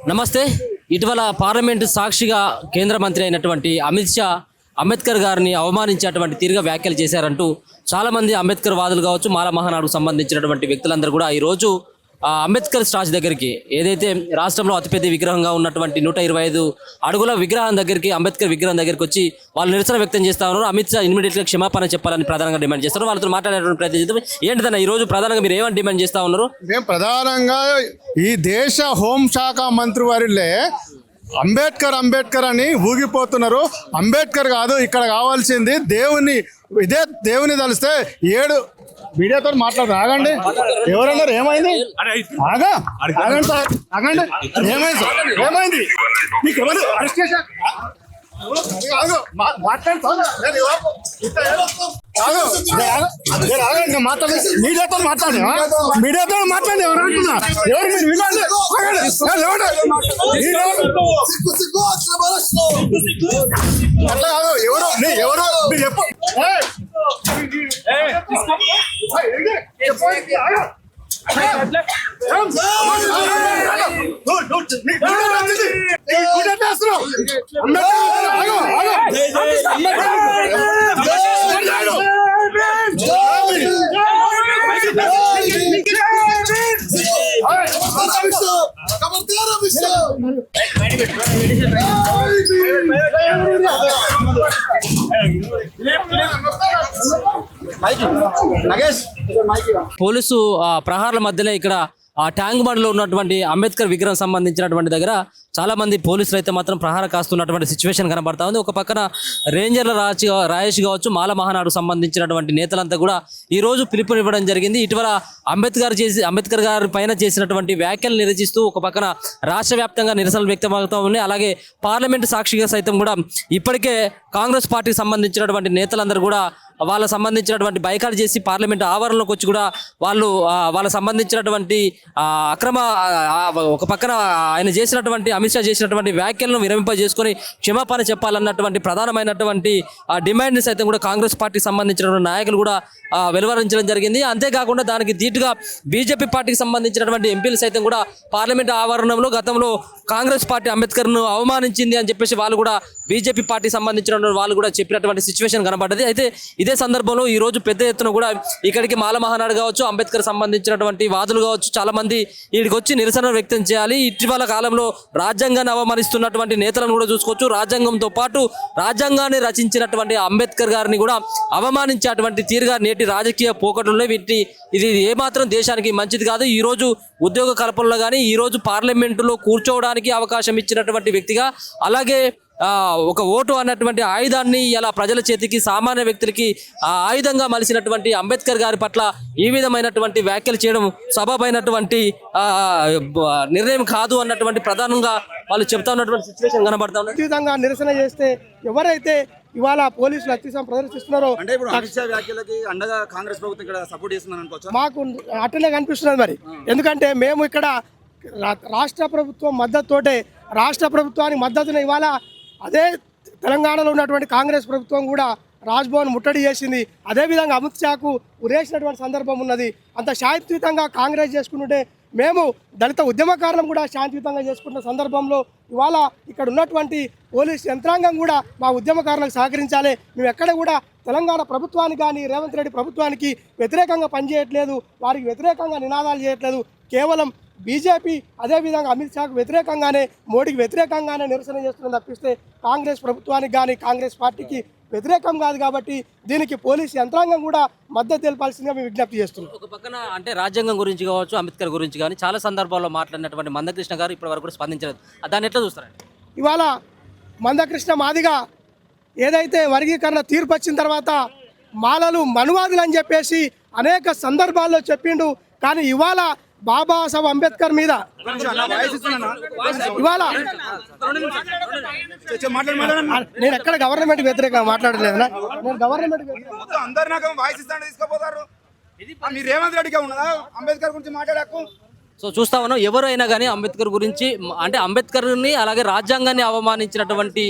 నమస్తే. ఇటీవల పార్లమెంటు సాక్షిగా కేంద్ర మంత్రి అయినటువంటి అమిత్ షా అంబేద్కర్ గారిని అవమానించేటువంటి తీరుగా వ్యాఖ్యలు చేశారంటూ చాలామంది అంబేద్కర్ వాదులు కావచ్చు, మాల మహానాడుకు సంబంధించినటువంటి వ్యక్తులందరూ కూడా ఈరోజు అంబేద్కర్ స్టాచ్యూ దగ్గరికి, ఏదైతే రాష్ట్రంలో అతిపెద్ద విగ్రహంగా ఉన్నటువంటి 125 అడుగుల విగ్రహం దగ్గరికి, అంబేద్కర్ విగ్రహం దగ్గరికి వచ్చి వాళ్ళు నిరసన వ్యక్తం చేస్తా ఉన్నారు. అమిత్ షా ఇమీడియట్గా క్షమాపణ చెప్పాలని ప్రధానంగా డిమాండ్ చేస్తారు. వాళ్ళతో మాట్లాడేటువంటి ప్రయత్నం చేద్దాం. ఏంటిదన్న ఈరోజు ప్రధానంగా మీరు ఏమని డిమాండ్ చేస్తా ఉన్నారు? మేము ప్రధానంగా ఈ దేశ హోంశాఖ మంత్రి వారిలే అంబేద్కర్ అని ఊగిపోతున్నారు. అంబేద్కర్ కాదు, ఇక్కడ కావాల్సింది దేవుని. ఇదే దేవుని తలిస్తే 7 మీడియాతో మాట్లాడదు. ఆగండి, ఎవరన్నారు? ఏమైంది? ఆగండి సార్, ఆగండి. ఏమైంది సార్? ఏమైంది? మీకు ఎవరు అరెస్ట్ చేశారు? మీడియాతో మాట్లాడి ఎవరు అంటున్నా? ఎవరు మీరు వినండి. అట్లా కాదు. ఎవరు మీరు చెప్పు. పోలీసు ప్రహారాల మధ్యలో ఇక్కడ ట్యాంక్ బండ్లో ఉన్నటువంటి అంబేద్కర్ విగ్రహం సంబంధించినటువంటి దగ్గర చాలా మంది పోలీసులు అయితే మాత్రం ప్రహార కాస్తున్నటువంటి సిచ్యువేషన్ కనబడతా ఉంది. ఒక పక్కన రేంజర్ల రాయేష్ కావచ్చు, మాల మహానాడు సంబంధించినటువంటి నేతలంతా కూడా ఈ రోజు పిలుపునివ్వడం జరిగింది. ఇటీవల అంబేద్కర్ గారి పైన చేసినటువంటి వ్యాఖ్యలు నిరసిస్తూ ఒక పక్కన రాష్ట్ర వ్యాప్తంగా నిరసనలు వ్యక్తమవుతూ ఉన్నాయి. అలాగే పార్లమెంటు సాక్షిగా సైతం కూడా ఇప్పటికే కాంగ్రెస్ పార్టీకి సంబంధించినటువంటి నేతలందరూ కూడా వాళ్ళ సంబంధించినటువంటి బైకాట్ చేసి పార్లమెంట్ ఆవరణలోకి వచ్చి కూడా వాళ్ళు వాళ్ళ సంబంధించినటువంటి అక్రమ ఒక పక్కన ఆయన చేసినటువంటి అమిత్ షా చేసినటువంటి వ్యాఖ్యలను విరమింపజేసుకొని క్షమాపణ చెప్పాలన్నటువంటి ప్రధానమైనటువంటి డిమాండ్ని సైతం కూడా కాంగ్రెస్ పార్టీకి సంబంధించినటువంటి నాయకులు కూడా వెలువరించడం జరిగింది. అంతేకాకుండా దానికి ధీటుగా బీజేపీ పార్టీకి సంబంధించినటువంటి ఎంపీలు సైతం కూడా పార్లమెంట్ ఆవరణంలో గతంలో కాంగ్రెస్ పార్టీ అంబేద్కర్ను అవమానించింది అని చెప్పేసి వాళ్ళు కూడా బీజేపీ పార్టీకి సంబంధించినటువంటి వాళ్ళు కూడా చెప్పినటువంటి సిచ్యువేషన్ కనబడ్డది. అయితే ఇదే సందర్భంలో ఈ రోజు పెద్ద ఎత్తున కూడా ఇక్కడికి మాల మహానాడు కావచ్చు, అంబేద్కర్ సంబంధించినటువంటి వాదులు కావచ్చు, చాలా మంది ఇక్కడికి వచ్చి నిరసన వ్యక్తం చేయాలి. ఇటీవల కాలంలో రాజ్యాంగాన్ని అవమానిస్తున్నటువంటి నేతలను కూడా చూసుకోవచ్చు. రాజ్యాంగంతో పాటు రాజ్యాంగాన్ని రచించినటువంటి అంబేద్కర్ గారిని కూడా అవమానించేటువంటి తీరుగా నేటి రాజకీయ పోకడల్లో ఇది ఏమాత్రం దేశానికి మంచిది కాదు. ఈ రోజు ఉద్యోగ కల్పనలో కానీ, ఈ రోజు పార్లమెంటులో కూర్చోవడానికి అవకాశం ఇచ్చినటువంటి వ్యక్తిగా, అలాగే ఒక ఓటు అన్నటువంటి ఆయుధాన్ని ఇలా ప్రజల చేతికి, సామాన్య వ్యక్తులకి ఆయుధంగా మలిసినటువంటి అంబేద్కర్ గారి పట్ల ఈ విధమైనటువంటి వ్యాఖ్యలు చేయడం సబబైనటువంటి నిర్ణయం కాదు అన్నటువంటి ప్రధానంగా వాళ్ళు చెప్తా ఉన్నటువంటి సిచ్యువేషన్ కనబడతా ఉంది. ఈ విధంగా నిరసన చేస్తే ఎవరైతే ఇవాళ పోలీసులు అత్యుత్సాహం ప్రదర్శిస్తున్నారో మాకు అట్లనే కనిపిస్తున్నది. మరి ఎందుకంటే మేము ఇక్కడ రాష్ట్ర ప్రభుత్వం మద్దతుతోటే, రాష్ట్ర ప్రభుత్వానికి మద్దతున ఇవాళ అదే తెలంగాణలో ఉన్నటువంటి కాంగ్రెస్ ప్రభుత్వం కూడా రాజ్భవన్ ముట్టడి చేసింది. అదేవిధంగా అమిత్ షాకు ఉరేసినటువంటి సందర్భం ఉన్నది. అంత శాంతియుతంగా కాంగ్రెస్ చేసుకుంటుంటే మేము దళిత ఉద్యమకారులను కూడా శాంతియుతంగా చేసుకుంటున్న సందర్భంలో ఇవాళ ఇక్కడ ఉన్నటువంటి పోలీస్ యంత్రాంగం కూడా మా ఉద్యమకారులకు సహకరించాలి. మేము ఎక్కడ కూడా తెలంగాణ ప్రభుత్వానికి కానీ, రేవంత్ రెడ్డి ప్రభుత్వానికి వ్యతిరేకంగా పనిచేయట్లేదు, వారికి వ్యతిరేకంగా నినాదాలు చేయట్లేదు. కేవలం బీజేపీ అదేవిధంగా అమిత్ షాకు వ్యతిరేకంగానే, మోడీకి వ్యతిరేకంగానే నిరసన చేస్తుందని తప్పిస్తే కాంగ్రెస్ ప్రభుత్వానికి కానీ, కాంగ్రెస్ పార్టీకి వ్యతిరేకం కాదు. కాబట్టి దీనికి పోలీసు యంత్రాంగం కూడా మద్దతు తెలపాల్సిందిగా మేము విజ్ఞప్తి చేస్తున్నాం. ఒక పక్కన అంటే రాజ్యాంగం గురించి కావచ్చు, అంబేద్కర్ గురించి కానీ చాలా సందర్భాల్లో మాట్లాడినటువంటి మందకృష్ణ గారు ఇప్పటి వరకు కూడా స్పందించలేదు. దాన్ని ఎట్లా చూస్తారండి? ఇవాళ మందకృష్ణ మాదిగా ఏదైతే వర్గీకరణ తీర్పు వచ్చిన తర్వాత మాలలు మనువాదులు అని చెప్పేసి అనేక సందర్భాల్లో చెప్పిండు. కానీ ఇవాళ బాబాసాహెబ్ అంబేద్కర్ మీద ఇవాళ నేను ఎక్కడ గవర్నమెంట్ వ్యతిరేకంగా మాట్లాడలేదునా? నేను గవర్నమెంట్ రేవంత్ రెడ్డిగా ఉన్నదా అంబేద్కర్ గురించి మాట్లాడాకు? సో చూస్తా ఉన్నాం ఎవరైనా కానీ అంబేద్కర్ గురించి అంటే అంబేద్కర్ని అలాగే రాజ్యాంగాన్ని అవమానించినటువంటి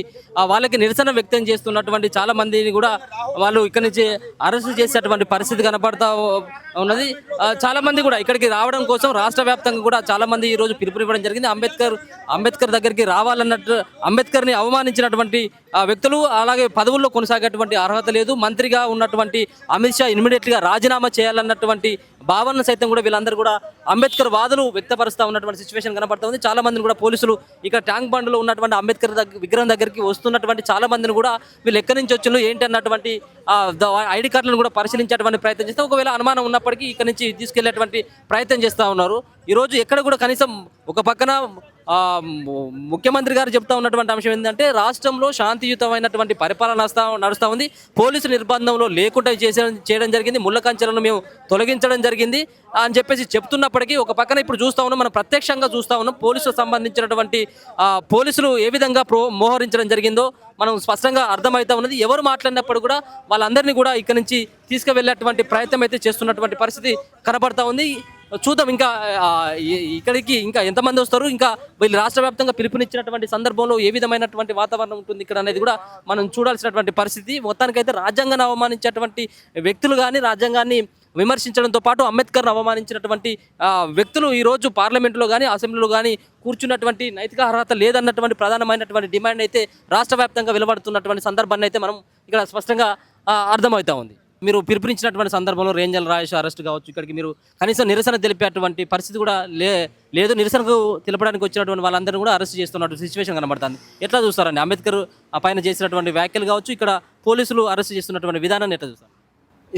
వాళ్ళకి నిరసన వ్యక్తం చేస్తున్నటువంటి చాలా మందిని కూడా వాళ్ళు ఇక్కడి నుంచి అరెస్ట్ చేసేటువంటి పరిస్థితి కనపడతా ఉన్నది. చాలా మంది కూడా ఇక్కడికి రావడం కోసం రాష్ట్ర వ్యాప్తంగా కూడా చాలా మంది ఈ రోజు పిలుపునివ్వడం జరిగింది. అంబేద్కర్ దగ్గరికి రావాలన్నట్టు అంబేద్కర్ని అవమానించినటువంటి వ్యక్తులు అలాగే పదవుల్లో కొనసాగేటువంటి అర్హత లేదు, మంత్రిగా ఉన్నటువంటి అమిత్ షా ఇమ్మీడియట్గా రాజీనామా చేయాలన్నటువంటి భావన సైతం కూడా వీళ్ళందరూ కూడా అంబేద్కర్ వాదులు వ్యక్తపరుస్తూ ఉన్నటువంటి సిచ్యువేషన్ కనబడతా ఉంది. చాలా మందిని కూడా పోలీసులు ఇక్కడ ట్యాంక్ బండ్లో ఉన్నటువంటి అంబేద్కర్ విగ్రహం దగ్గరికి వస్తున్నటువంటి చాలా మందిని కూడా వీళ్ళు ఎక్కడి నుంచి వచ్చిన ఏంటి అన్నటువంటి ఐడి కార్డులను కూడా పరిశీలించేటువంటి ప్రయత్నం చేస్తే ఒకవేళ అనుమానం ఉన్నప్పటికీ ఇక్కడ నుంచి తీసుకెళ్లేటువంటి ప్రయత్నం చేస్తూ ఉన్నారు. ఈరోజు ఎక్కడ కూడా కనీసం ఒక పక్కన ముఖ్యమంత్రి గారు చెప్తా ఉన్నటువంటి అంశం ఏంటంటే రాష్ట్రంలో శాంతియుతమైనటువంటి పరిపాలన నడుస్తూ ఉంది, పోలీసు నిర్బంధంలో లేకుండా చేయడం జరిగింది, ముళ్ళ కంచెలను మేము తొలగించడం జరిగింది అని చెప్పేసి చెప్తున్నప్పటికీ ఒక పక్కన ఇప్పుడు చూస్తూ ఉన్నాం, మనం ప్రత్యక్షంగా చూస్తూ ఉన్నాం పోలీసులకు సంబంధించినటువంటి పోలీసులు ఏ విధంగా మోహరించడం జరిగిందో మనం స్పష్టంగా అర్థమవుతా ఉన్నది. ఎవరు మాట్లాడినప్పుడు కూడా వాళ్ళందరినీ కూడా ఇక్కడ నుంచి తీసుకువెళ్ళేటువంటి ప్రయత్నం అయితే చేస్తున్నటువంటి పరిస్థితి కనబడతా ఉంది. చూద్దాం ఇంకా ఇక్కడికి ఇంకా ఎంతమంది వస్తారు, ఇంకా వీళ్ళు రాష్ట్ర వ్యాప్తంగా పిలుపునిచ్చినటువంటి సందర్భంలో ఏ విధమైనటువంటి వాతావరణం ఉంటుంది ఇక్కడ అనేది కూడా మనం చూడాల్సినటువంటి పరిస్థితి. మొత్తానికైతే రాజ్యాంగాన్ని అవమానించేటువంటి వ్యక్తులు కానీ రాజ్యాంగాన్ని విమర్శించడంతో పాటు అంబేద్కర్ను అవమానించినటువంటి వ్యక్తులు ఈరోజు పార్లమెంటులో కానీ అసెంబ్లీలో కానీ కూర్చున్నటువంటి నైతిక అర్హత లేదన్నటువంటి ప్రధానమైనటువంటి డిమాండ్ అయితే రాష్ట్ర వ్యాప్తంగా వెలువడుతున్నటువంటి సందర్భాన్ని అయితే మనం ఇక్కడ స్పష్టంగా అర్థమవుతా ఉంది. మీరు పిలుపునిచ్చినటువంటి సందర్భంలో రేంజల్ రాయేష్ అరెస్ట్ కావచ్చు, ఇక్కడికి మీరు కనీసం నిరసన తెలిపేటువంటి పరిస్థితి కూడా లేదు, నిరసనకు తెలపడానికి వచ్చినటువంటి వాళ్ళందరినీ కూడా అరెస్ట్ చేస్తున్నటువంటి సిచ్యువేషన్ కనబడుతుంది. ఎట్లా చూస్తారండి అంబేద్కర్ పైన చేసినటువంటి వ్యాఖ్యలు కావచ్చు, ఇక్కడ పోలీసులు అరెస్ట్ చేస్తున్నటువంటి విధానాన్ని ఎట్లా చూస్తారు?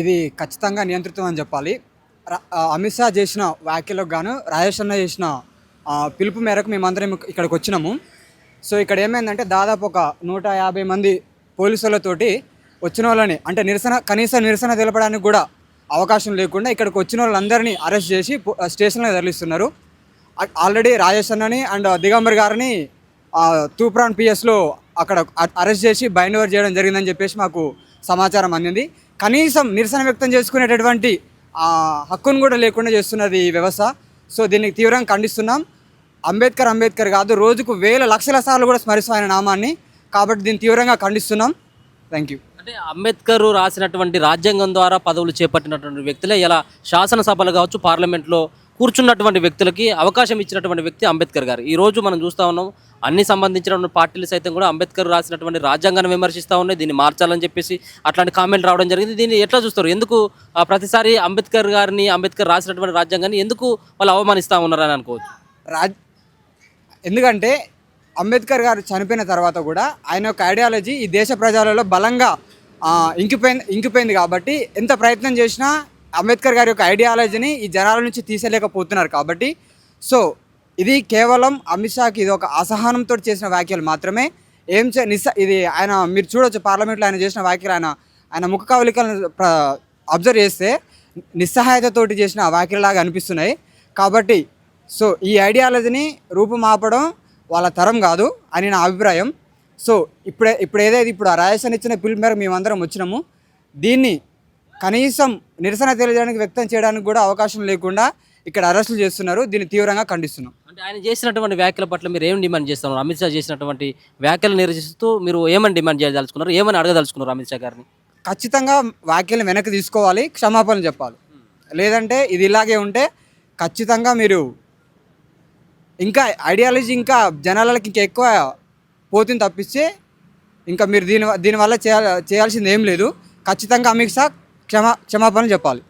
ఇది ఖచ్చితంగా నియంత్రితం అని చెప్పాలి. అమిత్ షా చేసిన వ్యాఖ్యలకు గాను రాజేష్ అన్న చేసిన పిలుపు మేరకు మేమందరం ఇక్కడికి వచ్చినాము. సో ఇక్కడ ఏమైందంటే దాదాపు ఒక 150 మంది పోలీసులతోటి వచ్చిన వాళ్ళని అంటే కనీస నిరసన తెలపడానికి కూడా అవకాశం లేకుండా ఇక్కడికి వచ్చిన వాళ్ళందరినీ అరెస్ట్ చేసి స్టేషన్లో తరలిస్తున్నారు. ఆల్రెడీ రాజేష్ అన్నని అండ్ దిగంబర్ గారిని తూప్రాన్ పిఎస్లో అక్కడ అరెస్ట్ చేసి బైండ్ ఓవర్ చేయడం జరిగిందని చెప్పేసి మాకు సమాచారం అందింది. కనీసం నిరసన వ్యక్తం చేసుకునేటటువంటి హక్కును కూడా లేకుండా చేస్తున్నది ఈ వ్యవస్థ. సో దీన్ని తీవ్రంగా ఖండిస్తున్నాం. అంబేద్కర్ కాదు, రోజుకు వేల లక్షల సార్లు కూడా స్మరిస్తాం ఆయన నామాన్ని. కాబట్టి దీన్ని తీవ్రంగా ఖండిస్తున్నాం. Thank you. అంటే అంబేద్కర్ రాసినటువంటి రాజ్యాంగం ద్వారా పదవులు చేపట్టినటువంటి వ్యక్తులే ఇలా శాసనసభలు కావచ్చు పార్లమెంట్లో కూర్చున్నటువంటి వ్యక్తులకి అవకాశం ఇచ్చినటువంటి వ్యక్తి అంబేద్కర్ గారు. ఈ రోజు మనం చూస్తూ ఉన్నాం అన్ని సంబంధించినటువంటి పార్టీలు సైతం కూడా అంబేద్కర్ రాసినటువంటి రాజ్యాంగాన్ని విమర్శిస్తూ ఉన్నాయి, దీన్ని మార్చాలని చెప్పేసి అట్లాంటి కామెంట్ రావడం జరిగింది. దీన్ని ఎట్లా చూస్తారు? ఎందుకు ప్రతిసారి అంబేద్కర్ రాసినటువంటి రాజ్యాంగాన్ని ఎందుకు వాళ్ళు అవమానిస్తూ ఉన్నారని అనుకోవచ్చు? ఎందుకంటే అంబేద్కర్ గారు చనిపోయిన తర్వాత కూడా ఆయన యొక్క ఐడియాలజీ ఈ దేశ ప్రజలలో బలంగా ఇంకిపోయింది కాబట్టి ఎంత ప్రయత్నం చేసినా అంబేద్కర్ గారి యొక్క ఐడియాలజీని ఈ జనాల నుంచి తీసేయలేకపోతున్నారు. కాబట్టి సో ఇది కేవలం అమిత్ షాకి ఇది ఒక అసహనంతో చేసిన వ్యాఖ్యలు మాత్రమే. ఇది ఆయన మీరు చూడవచ్చు పార్లమెంట్లో ఆయన చేసిన వ్యాఖ్యలు ఆయన ముఖ కవలికలను అబ్జర్వ్ చేస్తే నిస్సహాయతతోటి చేసిన వ్యాఖ్యలాగా అనిపిస్తున్నాయి. కాబట్టి సో ఈ ఐడియాలజీని రూపుమాపడం వాళ్ళ తరం కాదు అని నా అభిప్రాయం. సో ఇప్పుడు ఏదైతే ఇప్పుడు ఆ రాజేషన్ ఇచ్చిన పిలుపు మేరకు మేమందరం వచ్చినాము, దీన్ని కనీసం నిరసన తెలియజేయడానికి వ్యక్తం చేయడానికి కూడా అవకాశం లేకుండా ఇక్కడ అరెస్టులు చేస్తున్నారు. దీన్ని తీవ్రంగా ఖండిస్తున్నాం. అంటే ఆయన చేసినటువంటి వ్యాఖ్యల పట్ల మీరు ఏం డిమాండ్ చేస్తున్నారు? అమిత్ షా చేసినటువంటి వ్యాఖ్యలు నిరసిస్తూ మీరు ఏమని డిమాండ్ చేయదలుచుకున్నారు, ఏమని అడగదలుచుకున్నారు అమిత్ షా గారిని? ఖచ్చితంగా వ్యాఖ్యలను వెనక్కి తీసుకోవాలి, క్షమాపణలు చెప్పాలి. లేదంటే ఇది ఇలాగే ఉంటే ఖచ్చితంగా మీరు ఇంకా ఐడియాలజీ ఇంకా జనాలకి ఇంకా ఎక్కువ పోతుంది తప్పిస్తే ఇంకా మీరు దీనివల్ల చేయాల్సింది ఏం లేదు. ఖచ్చితంగా అమిత్ షా క్షమాపణలు చెప్పాలి.